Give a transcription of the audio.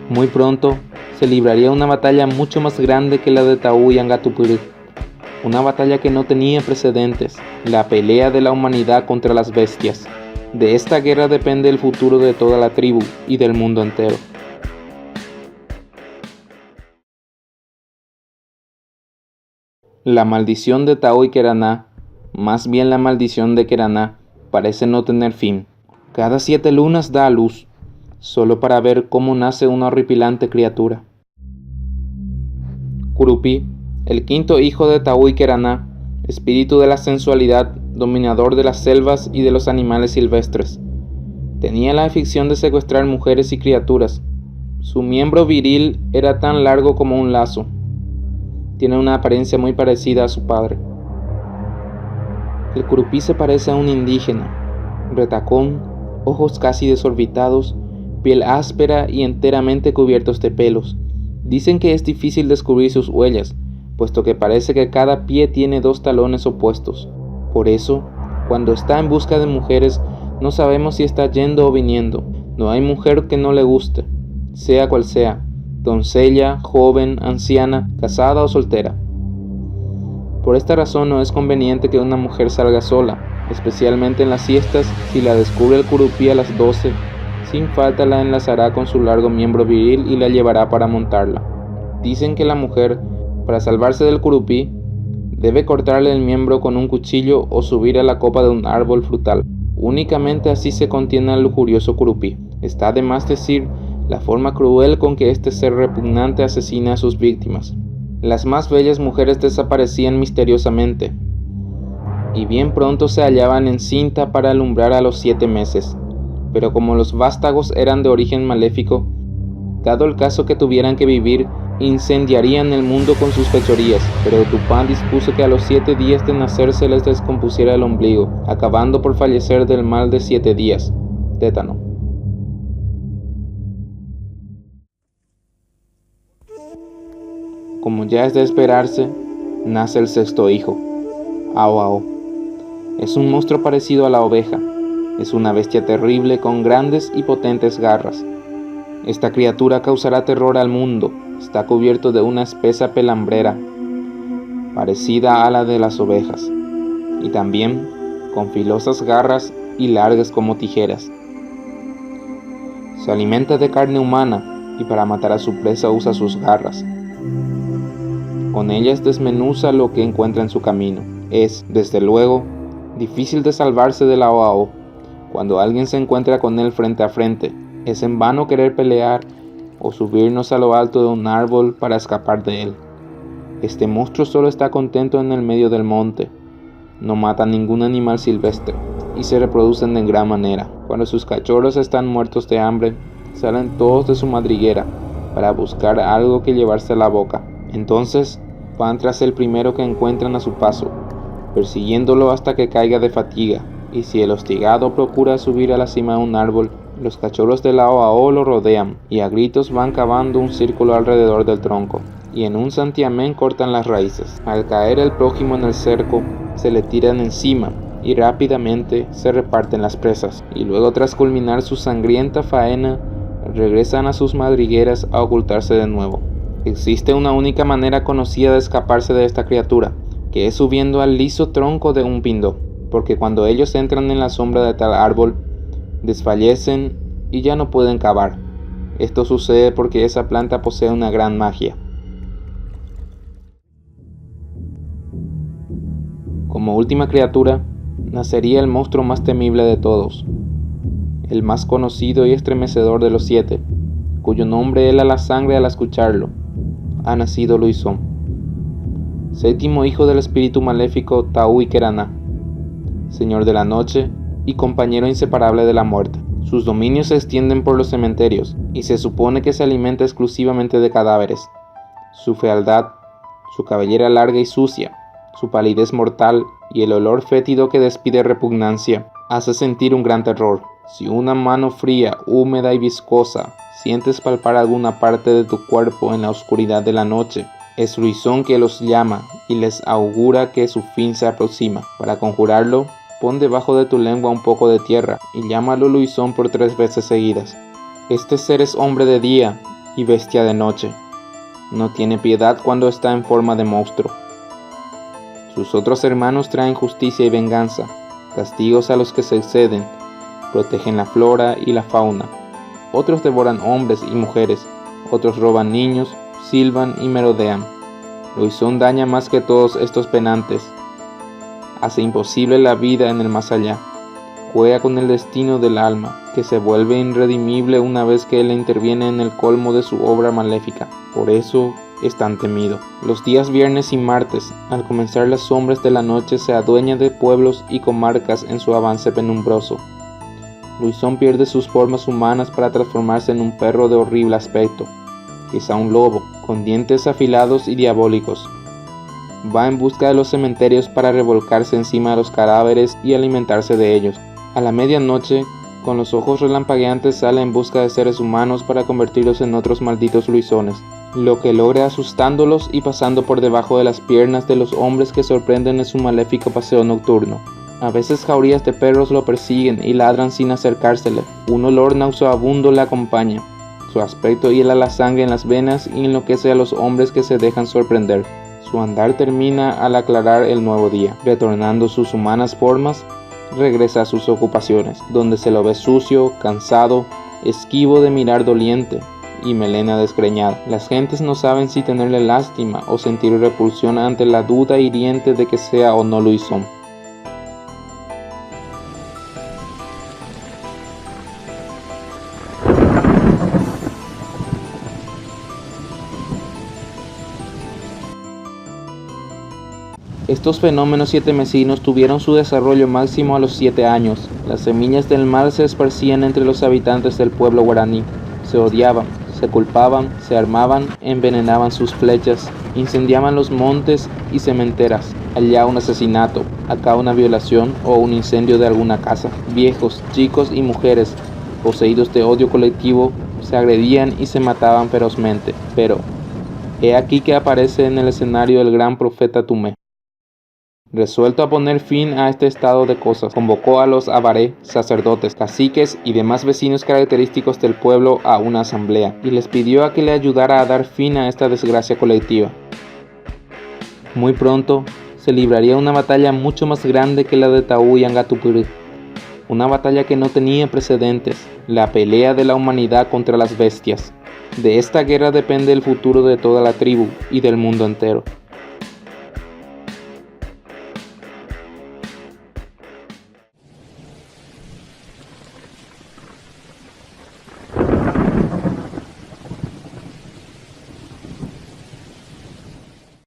Muy pronto se libraría una batalla mucho más grande que la de Tau y Angatupuri, una batalla que no tenía precedentes, la pelea de la humanidad contra las bestias. De esta guerra depende el futuro de toda la tribu y del mundo entero. La maldición de Tau y Keraná, más bien la maldición de Keraná, parece no tener fin. Cada 7 lunas da a luz, solo para ver cómo nace una horripilante criatura. Kurupi, el quinto hijo de Tau y Keraná, espíritu de la sensualidad, dominador de las selvas y de los animales silvestres, tenía la afición de secuestrar mujeres y criaturas. Su miembro viril era tan largo como un lazo. Tiene una apariencia muy parecida a su padre. El Kurupi se parece a un indígena, retacón, ojos casi desorbitados, piel áspera y enteramente cubiertos de pelos. Dicen que es difícil descubrir sus huellas, puesto que parece que cada pie tiene 2 talones opuestos. Por eso, cuando está en busca de mujeres, no sabemos si está yendo o viniendo. No hay mujer que no le guste, sea cual sea, doncella, joven, anciana, casada o soltera. Por esta razón no es conveniente que una mujer salga sola, especialmente en las siestas. Si la descubre el Kurupi a las 12, sin falta la enlazará con su largo miembro viril y la llevará para montarla. Dicen que la mujer, para salvarse del Kurupi, debe cortarle el miembro con un cuchillo o subir a la copa de un árbol frutal. Únicamente así se contiene al lujurioso Kurupi. Está de más decir la forma cruel con que este ser repugnante asesina a sus víctimas. Las más bellas mujeres desaparecían misteriosamente, y bien pronto se hallaban encinta para alumbrar a los 7 meses. Pero como los vástagos eran de origen maléfico, dado el caso que tuvieran que vivir, incendiarían el mundo con sus fechorías. Pero Tupán dispuso que a los 7 días de nacer se les descompusiera el ombligo, acabando por fallecer del mal de 7 días, tétano. Como ya es de esperarse, nace el 6.º hijo, Ao-Ao. Es un monstruo parecido a la oveja. Es una bestia terrible con grandes y potentes garras. Esta criatura causará terror al mundo. Está cubierto de una espesa pelambrera, parecida a la de las ovejas, y también con filosas garras y largas como tijeras. Se alimenta de carne humana y para matar a su presa usa sus garras. Con ellas desmenuza lo que encuentra en su camino. Es, desde luego, difícil de salvarse del Ao-Ao. Cuando alguien se encuentra con él frente a frente, es en vano querer pelear o subirnos a lo alto de un árbol para escapar de él. Este monstruo solo está contento en el medio del monte. No mata ningún animal silvestre y se reproducen de gran manera. Cuando sus cachorros están muertos de hambre, salen todos de su madriguera para buscar algo que llevarse a la boca. Entonces van tras el primero que encuentran a su paso, persiguiéndolo hasta que caiga de fatiga, y si el hostigado procura subir a la cima de un árbol, los cachorros del Ao-Ao lo rodean y a gritos van cavando un círculo alrededor del tronco, y en un santiamén cortan las raíces. Al caer el prójimo en el cerco, se le tiran encima y rápidamente se reparten las presas, y luego tras culminar su sangrienta faena, regresan a sus madrigueras a ocultarse de nuevo. Existe una única manera conocida de escaparse de esta criatura, que es subiendo al liso tronco de un pindó, porque cuando ellos entran en la sombra de tal árbol, desfallecen y ya no pueden cavar. Esto sucede porque esa planta posee una gran magia. Como última criatura, nacería el monstruo más temible de todos, el más conocido y estremecedor de los 7, cuyo nombre hela la sangre al escucharlo. Ha nacido Luizón, 7.º hijo del espíritu maléfico Tau y Keraná, señor de la noche y compañero inseparable de la muerte. Sus dominios se extienden por los cementerios y se supone que se alimenta exclusivamente de cadáveres. Su fealdad, su cabellera larga y sucia, su palidez mortal y el olor fétido que despide repugnancia hace sentir un gran terror. Si una mano fría, húmeda y viscosa sientes palpar alguna parte de tu cuerpo en la oscuridad de la noche, es Luizón que los llama y les augura que su fin se aproxima. Para conjurarlo, pon debajo de tu lengua un poco de tierra y llámalo Luizón por 3 veces seguidas. Este ser es hombre de día y bestia de noche. No tiene piedad cuando está en forma de monstruo. Sus otros hermanos traen justicia y venganza, castigos a los que se exceden, protegen la flora y la fauna. Otros devoran hombres y mujeres, otros roban niños, silban y merodean. Luisón daña más que todos estos penantes. Hace imposible la vida en el más allá. Juega con el destino del alma, que se vuelve irredimible una vez que él interviene en el colmo de su obra maléfica. Por eso es tan temido. Los días viernes y martes, al comenzar las sombras de la noche, se adueña de pueblos y comarcas en su avance penumbroso. Luisón pierde sus formas humanas para transformarse en un perro de horrible aspecto, quizá un lobo, con dientes afilados y diabólicos. Va en busca de los cementerios para revolcarse encima de los cadáveres y alimentarse de ellos. A la medianoche, con los ojos relampagueantes, sale en busca de seres humanos para convertirlos en otros malditos Luisones, lo que logra asustándolos y pasando por debajo de las piernas de los hombres que sorprenden en su maléfico paseo nocturno. A veces jaurías de perros lo persiguen y ladran sin acercársele. Un olor nauseabundo le acompaña. Su aspecto hiela la sangre en las venas y enloquece a los hombres que se dejan sorprender. Su andar termina al aclarar el nuevo día. Retornando sus humanas formas, regresa a sus ocupaciones, donde se lo ve sucio, cansado, esquivo de mirar doliente y melena desgreñada. Las gentes no saben si tenerle lástima o sentir repulsión ante la duda hiriente de que sea o no Luisón. Estos fenómenos sietemesinos tuvieron su desarrollo máximo a los 7 años. Las semillas del mal se esparcían entre los habitantes del pueblo guaraní. Se odiaban, se culpaban, se armaban, envenenaban sus flechas, incendiaban los montes y cementeras. Allá un asesinato, acá una violación o un incendio de alguna casa. Viejos, chicos y mujeres, poseídos de odio colectivo, se agredían y se mataban ferozmente. Pero, he aquí que aparece en el escenario el gran profeta Tumé. Resuelto a poner fin a este estado de cosas, convocó a los abaré, sacerdotes, caciques y demás vecinos característicos del pueblo a una asamblea, y les pidió a que le ayudara a dar fin a esta desgracia colectiva. Muy pronto, se libraría una batalla mucho más grande que la de Taú y Angatupuri, una batalla que no tenía precedentes, la pelea de la humanidad contra las bestias. De esta guerra depende el futuro de toda la tribu y del mundo entero.